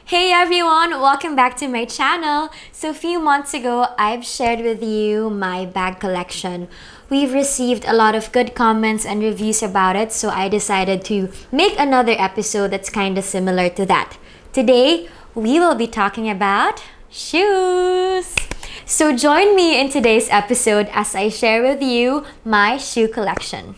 Hey everyone! Welcome back to my channel. So a few months ago, I've shared with you my bag collection. We've received a lot of good comments and reviews about it, so I decided to make another episode that's kind of similar to that. Today, we will be talking about shoes. So join me in today's episode as I share with you my shoe collection.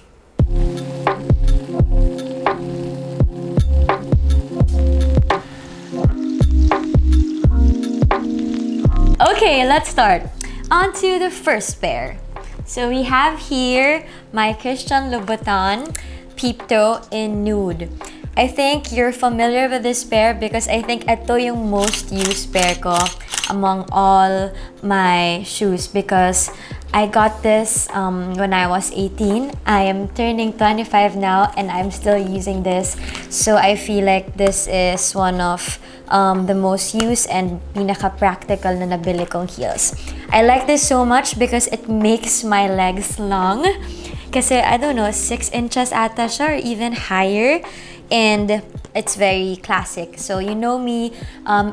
Okay, let's start. On to the first pair. So we have here my Christian Louboutin Peep-toe in nude. I think you're familiar with this pair because I think ito yung most used pair ko among all my shoes because I got this when I was 18. I am turning 25 now and I'm still using this. So I feel like this is one of the most used and pinaka-practical na nabili kong heels. I like this so much because it makes my legs long. Kasi, I don't know, 6 inches ata siya or even higher. And it's very classic. So you know me,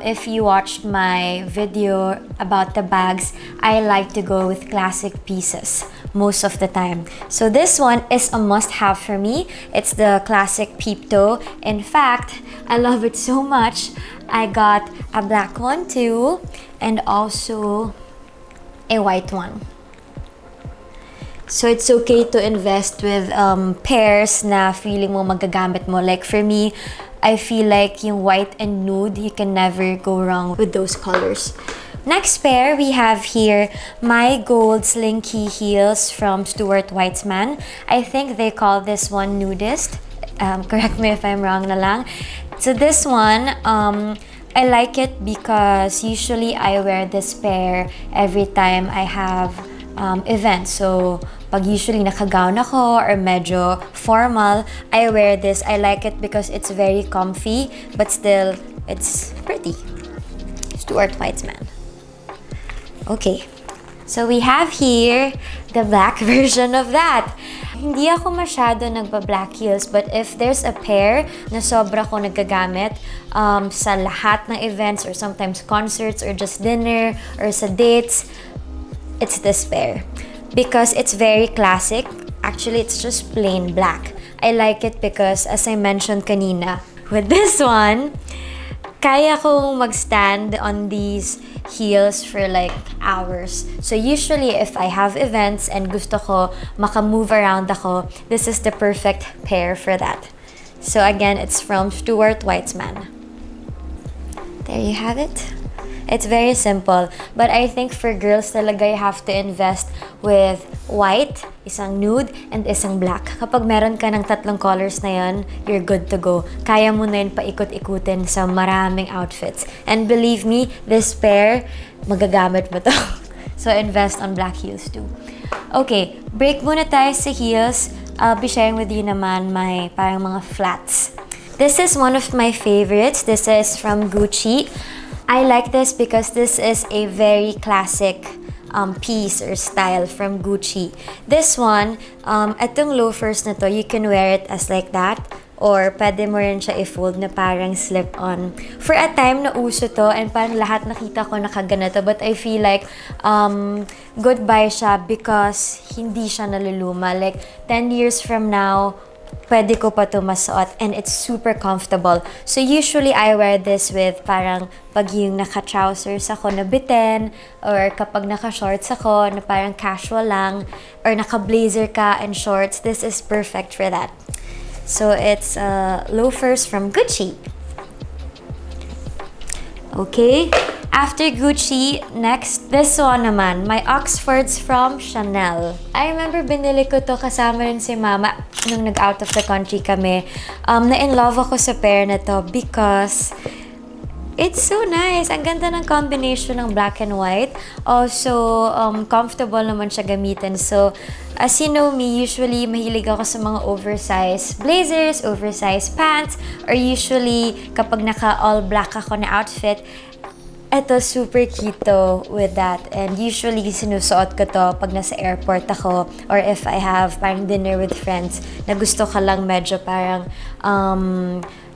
if you watched my video about the bags, I like to go with classic pieces most of the time. So this one is a must-have for me. It's the classic Peep-toe. In fact, I love it so much. I got a black one too, and also a white one. So it's okay to invest with pairs na feeling mo magagamit mo. Like for me, I feel like yung white and nude, you can never go wrong with those colors. Next pair, we have here my gold slinky heels from Stuart Weitzman. I think they call this one Nudist. Correct me if I'm wrong na lang. So this one, I like it because usually I wear this pair every time I have events. So pag usually nakagown ako or medyo formal, I wear this. I like it because it's very comfy, but still, it's pretty. Stuart Weitzman. Okay, so we have here the black version of that. Hindi ako masyado nagba-black heels, but if there's a pair na sobra ko nagagamit sa lahat ng events or sometimes concerts or just dinner or sa dates, it's this pair. Because it's very classic. Actually, it's just plain black. I like it because, as I mentioned kanina, with this one, kaya kong mag-stand on these heels for like hours. So usually, if I have events and gusto ko maka-move around ako, this is the perfect pair for that. So again, it's from Stuart Weitzman. There you have it. It's very simple, but I think for girls talaga you have to invest with white, isang nude, and isang black. Kapag meron ka ng tatlong colors na yan, you're good to go. Kaya mo na yun paikot-ikutin sa maraming outfits. And believe me, this pair, magagamit mo to. So invest on black heels too. Okay, break muna tayo sa heels. I'll be sharing with you naman my parang mga flats. This is one of my favorites. This is from Gucci. I like this because this is a very classic piece or style from Gucci. This one, itong loafers na to, you can wear it as like that or pwede mo rin siya i-fold na parang slip-on. For a time na uso to and parang lahat nakita ko nakaganito, but I feel like goodbye siya because hindi siya naluluma. Like 10 years from now, pwede ko pa ito masuot and it's super comfortable. So usually I wear this with parang pag yung naka-trousers ako na bitin or kapag naka-shorts ako na parang casual lang or naka-blazer ka and shorts, this is perfect for that. So it's loafers from Gucci. Okay, after Gucci, next, this one naman, my Oxfords from Chanel. I remember binili ko to kasama rin si Mama nung nag-out of the country kami. Na-in-love ako sa pair na to because it's so nice. Ang ganda ng combination ng black and white. Also, comfortable naman siya gamitin. So, as you know me, usually mahilig ako sa mga oversized blazers, oversized pants, or usually kapag naka-all black ako na outfit, ito super cute to with that. And usually sinusuot ko to pag nasa airport ako or if I have parang dinner with friends na gusto ka lang medyo parang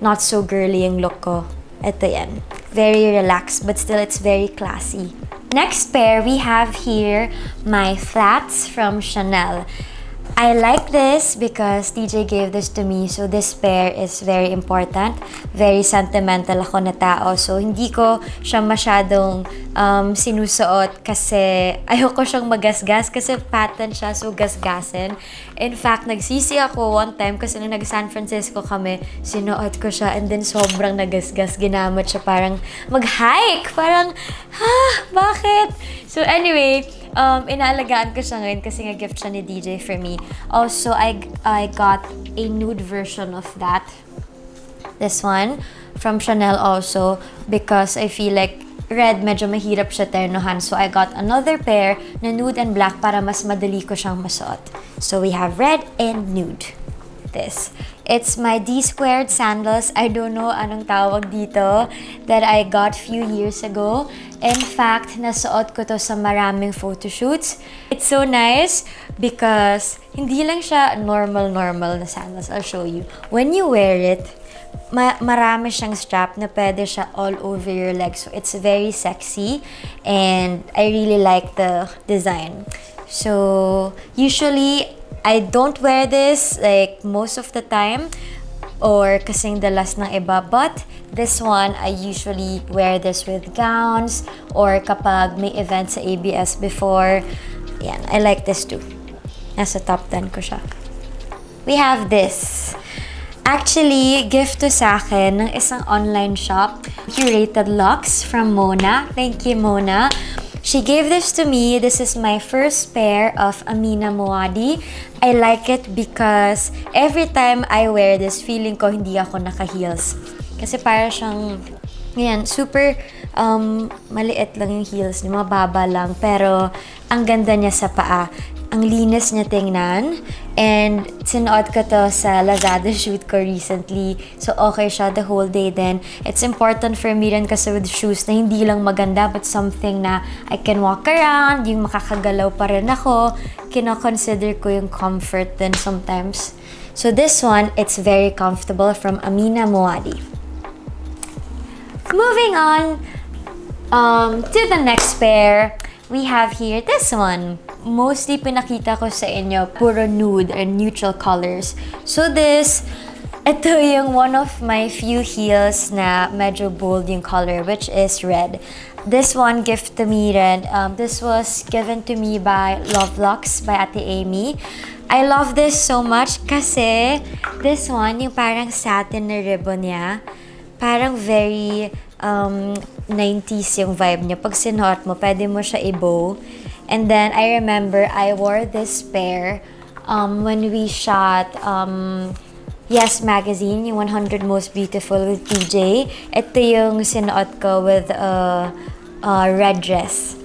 not so girly yung look ko. Ito yan. very relaxed, but still it's very classy. Next pair, we have here my flats from Chanel. I like this because DJ gave this to me, so this pair is very important. Very sentimental ako na tao, so hindi ko siya masyadong sinusuot kasi ayoko siyang magasgas kasi pattern siya, so gasgasin. In fact, nagsisi ako one time kasi nung nag-San Francisco kami, sinuot ko siya and then sobrang nagasgas. Ginamit siya parang mag-hike. Parang, bakit? So anyway, inaalagaan ko siya ngayon kasi nga gift siya ni DJ for me. Also, I got a nude version of that. This one from Chanel also because I feel like red medyo mahirap siya ternohan. So I got another pair na nude and black para mas madali ko siyang masuot. So we have red and nude. This. It's my D-squared sandals. I don't know anong tawag dito that I got few years ago. In fact, nasuot ko to sa maraming photoshoots. It's so nice because hindi lang siya normal na sandals. I'll show you. When you wear it, marami siyang strap na pwede siya all over your legs. So it's very sexy and I really like the design. So usually, I don't wear this like most of the time or kasing dalas ng iba, but this one, I usually wear this with gowns or kapag may event sa ABS before. Yan, I like this too. Nasa top 10 ko siya. We have this. Actually, gift to sa akin ng isang online shop, Curated Looks from Mona. Thank you, Mona. She gave this to me. This is my first pair of Amina Muaddi. I like it because every time I wear this, feeling ko hindi ako naka-heels. Kasi para siyang, yan, super maliit lang yung heels niya, mababa lang. Pero ang ganda niya sa paa. Ang linis niya tingnan. And sinuot ko to sa Lazada shoot ko recently. So okay siya the whole day then. It's important for me rin kasi with shoes na hindi lang maganda but something na I can walk around, yung makakagalaw pa rin ako. Kino-consider ko yung comfort din sometimes. So this one, it's very comfortable from Amina Muaddi. Moving on to the next pair, we have here this one. Mostly pinakita ko sa inyo puro nude and neutral colors. So ito yung one of my few heels na medyo bold yung color, which is red. This one gift to me rin. This was given to me by Lovelocks by Ate Amy. I love this so much kasi this one, yung parang satin na ribbon niya, parang very 90s yung vibe niya. Pag sinuot mo, pwede mo siya i-bow. And then, I remember I wore this pair when we shot Yes Magazine, yung 100 Most Beautiful with DJ. Ito yung sinuot ko with a red dress.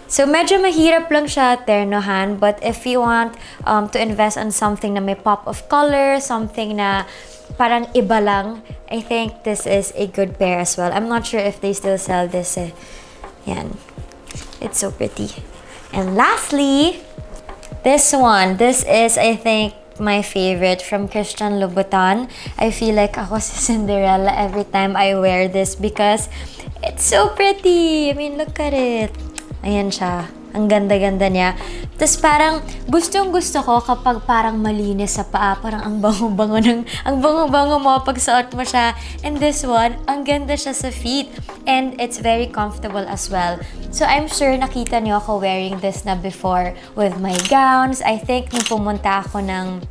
So, medyo mahirap lang siya ternohan, but if you want to invest on something na may pop of color, something na parang iba lang, I think this is a good pair as well. I'm not sure if they still sell this. Yan. It's so pretty. And lastly, this one. This is, I think, my favorite from Christian Louboutin. I feel like ako si Cinderella every time I wear this because it's so pretty. I mean, look at it. Ayan siya. Ang ganda-ganda niya. Tapos parang gustong-gusto ko kapag parang malinis sa paa. Parang ang bango-bango mo pag suot mo siya. And this one, ang ganda siya sa feet. And it's very comfortable as well. So I'm sure nakita niyo ako wearing this na before with my gowns. I think nung pumunta ako ng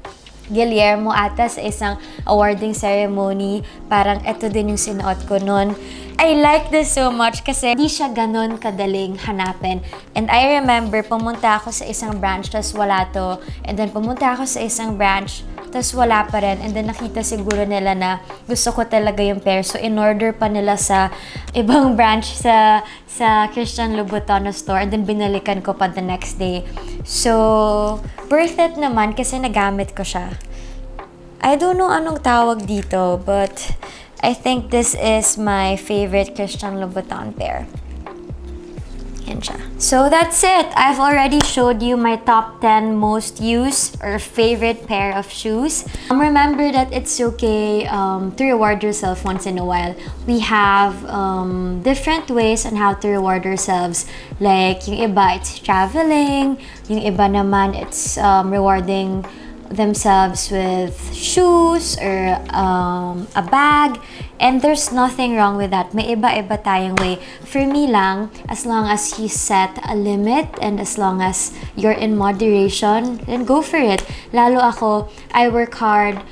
Guillermo ata sa isang awarding ceremony, parang ito din yung sinuot ko nun. I like this so much kasi hindi siya ganon kadaling hanapin. And I remember, pumunta ako sa isang branch, tas wala to. And then pumunta ako sa isang branch, tas wala pa rin. And then nakita siguro nila na gusto ko talaga yung pair. So in-order pa nila sa ibang branch sa Christian Louboutin store. And then binalikan ko pa the next day. So, worth it naman kasi nagamit ko siya. I don't know anong tawag dito, but I think this is my favorite Christian Louboutin pair. Yan siya. So that's it. I've already showed you my top 10 most used or favorite pair of shoes. Remember that it's okay to reward yourself once in a while. We have different ways on how to reward ourselves. Like, yung iba, it's traveling. Yung iba naman, it's rewarding themselves with shoes or a bag, and there's nothing wrong with that. May iba-iba tayong way. For me lang, as long as you set a limit and as long as you're in moderation, then go for it. Lalo ako, I work hard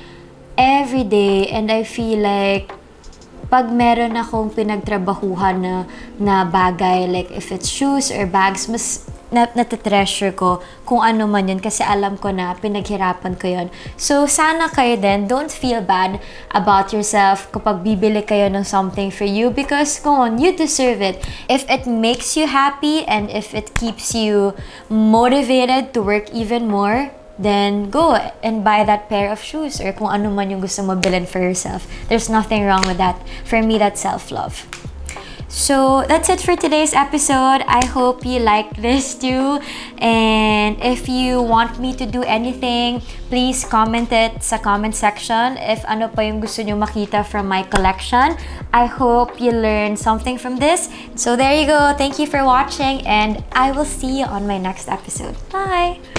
every day and I feel like pag meron akong pinagtrabahuhan na bagay, like if it's shoes or bags, mas natitreasure ko kung ano man yun kasi alam ko na pinaghirapan ko yun. So, sana kayo din, don't feel bad about yourself kapag bibili kayo ng something for you because, come on, you deserve it. If it makes you happy and if it keeps you motivated to work even more, then go and buy that pair of shoes or kung ano man yung gusto mo bilhin for yourself. There's nothing wrong with that. For me, that's self-love. So that's it for today's episode. I hope you like this too. And if you want me to do anything, please comment it sa comment section if ano pa yung gusto nyo makita from my collection. I hope you learned something from this. So there you go. Thank you for watching and I will see you on my next episode. Bye!